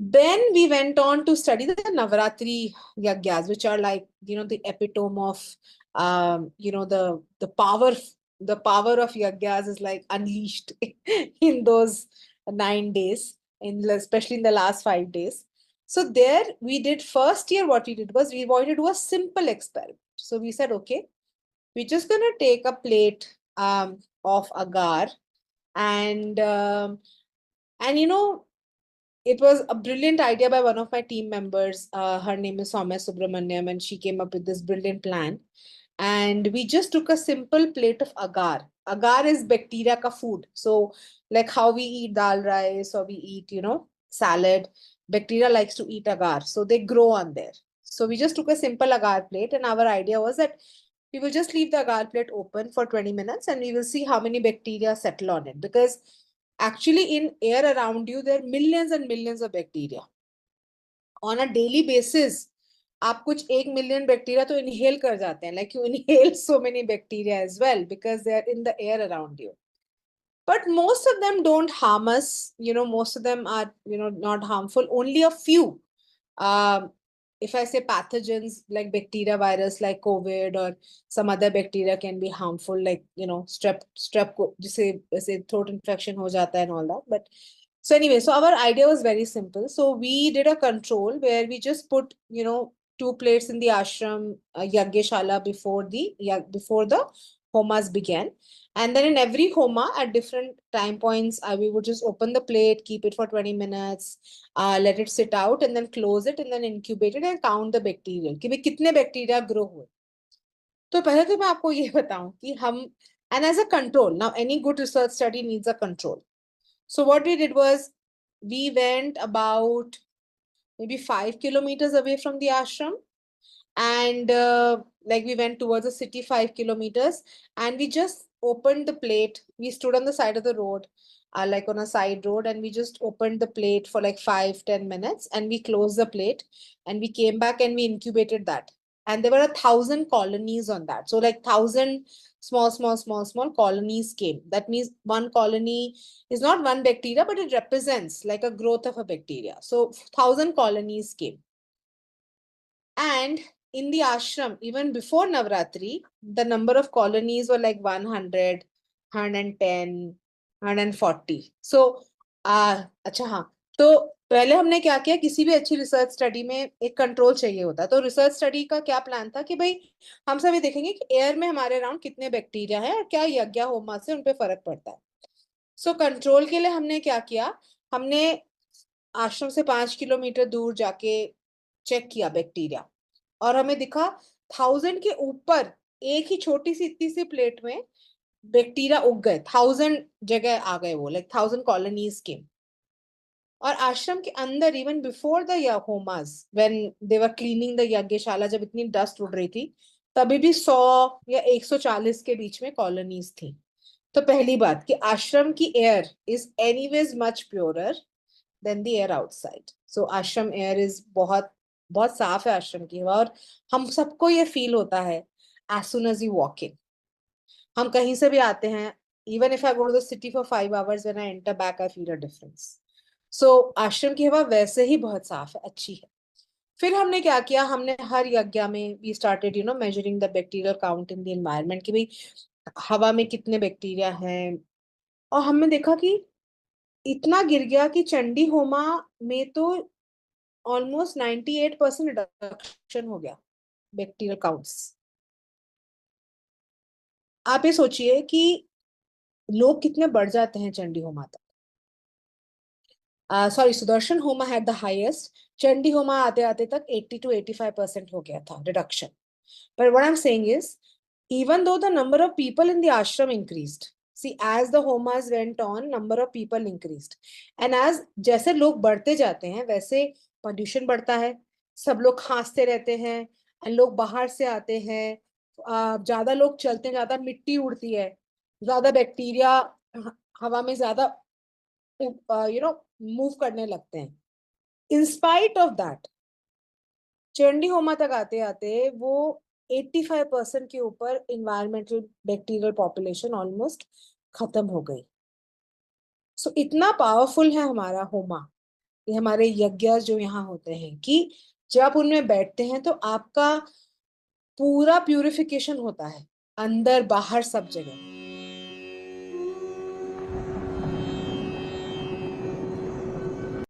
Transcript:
Then we went on to study the Navaratri Yagyas, which are like, the epitome of, the power of Yagyas is like unleashed in those 9 days, especially in the last 5 days. So there we did first year, what we did was we wanted to do a simple experiment. So we said, okay, we're just going to take a plate of agar and it was a brilliant idea by one of my team members. Her name is Soumya Subramaniam, and she came up with this brilliant plan. And we just took a simple plate of agar. Agar is bacteria ka food. So, like how we eat dal rice or we eat, salad, bacteria likes to eat agar. So they grow on there. So we just took a simple agar plate, and our idea was that we will just leave the agar plate open for 20 minutes and we will see how many bacteria settle on it. Because actually in air around you, there are millions and millions of bacteria. On a daily basis, आप कुछ 1 million bacteria तो inhale कर जाते हैं. Like you inhale so many bacteria as well because they are in the air around you. But most of them don't harm us. Most of them are, not harmful. Only a few. Um, if I say pathogens like bacteria, virus like COVID or some other bacteria can be harmful, like, strep जिसे throat infection हो जाता है and all that. But so anyway, so our idea was very simple. So we did a control where we just put, 2 plates in the ashram Yagyashala before the homas began. And then in every homa at different time points, we would just open the plate, keep it for 20 minutes, let it sit out and then close it and then incubate it and count the bacteria कि भाई कितने bacteria grow हुए. तो पहले तो मैं आपको ये बताऊं कि हम and as a control, now any good research study needs a control. So what we did was we went about maybe 5 kilometers away from the ashram and like we went towards the city 5 kilometers and we just opened the plate. We stood on the side of the road, like on a side road, and we just opened the plate for like 5-10 minutes and we closed the plate and we came back and we incubated that. And there were 1,000 colonies on that. So like 1,000 small colonies came. That means one colony is not one bacteria, but it represents like a growth of a bacteria. So 1,000 colonies came. And in the ashram, even before Navratri, the number of colonies were like 100, 110, 140. So, अच्छा हाँ, तो पहले हमने क्या किया, किसी भी अच्छी रिसर्च स्टडी में एक कंट्रोल चाहिए होता है. तो रिसर्च स्टडी का क्या प्लान था कि भाई हम सब ये देखेंगे कि एयर में हमारे अराउंड कितने बैक्टीरिया हैं और क्या यज्ञ होमा से उन पे फर्क पड़ता है. सो कंट्रोल के लिए हमने क्या किया, हमने आश्रम से 5 किलोमीटर दूर जाके चेक किया बैक्टीरिया और हमें दिखा 1,000 के ऊपर एक ही छोटी सी इतनी सी प्लेट में बैक्टीरिया उग गए. 1,000 जगह आ गए वो, लाइक 1,000 कॉलोनीज के. और आश्रम के अंदर even before the homas when they were cleaning the yagyashala, जब इतनी डस्ट उड़ रही थी तभी भी 100 या 140 के बीच में कॉलोनीज थी. तो पहली बात कि आश्रम की air is anyways much purer than the air outside. So ashram air is बहुत बहुत साफ है आश्रम की हवा. और हम सबको ये फील होता है as soon as you walk in. हम कहीं से भी आते हैं, even if I go to the city for 5 hours, when I enter back I feel a difference. So ashram की हवा वैसे ही बहुत साफ है, अच्छी है. फिर हमने क्या किया, हमने हर यज्ञ में we started measuring the bacterial count in the environment कि भाई हवा में कितने बैक्टीरिया हैं. और हमने देखा कि इतना गिर गया कि चंडी होमा में तो ऑलमोस्ट 98% रिडक्शन हो गया बैक्टीरियल काउंट्स. आप ये सोचिए कि लोग कितने बढ़ जाते हैं चंडी होमा तक. सॉरी, सुदर्शन होमा हैड द हाईएस्ट. चंडी होमा आते आते तक 80 to 85% हो गया था reduction. But what I'm saying is, even though the number of people in the ashram increased, see, as the homas went on, number of people increased. And as जैसे लोग बढ़ते जाते हैं वैसे pollution बढ़ता है, सब लोग खांसते रहते हैं, and लोग बाहर से आते हैं, ज्यादा लोग चलते हैं, ज्यादा मिट्टी उड़ती है, ज्यादा बैक्टीरिया हवा में ज्यादा मूव करने लगते हैं. In spite of that, Chandi होमा तक आते आते वो 85% के ऊपर इन्वायरमेंटल बैक्टीरियल पॉपुलेशन ऑलमोस्ट खत्म हो गई. सो इतना पावरफुल है हमारा होमा ये हमारे यज्ञ जो यहाँ होते हैं, कि जब आप उनमें बैठते हैं तो आपका पूरा प्यूरिफिकेशन होता है, अंदर बाहर सब जगह।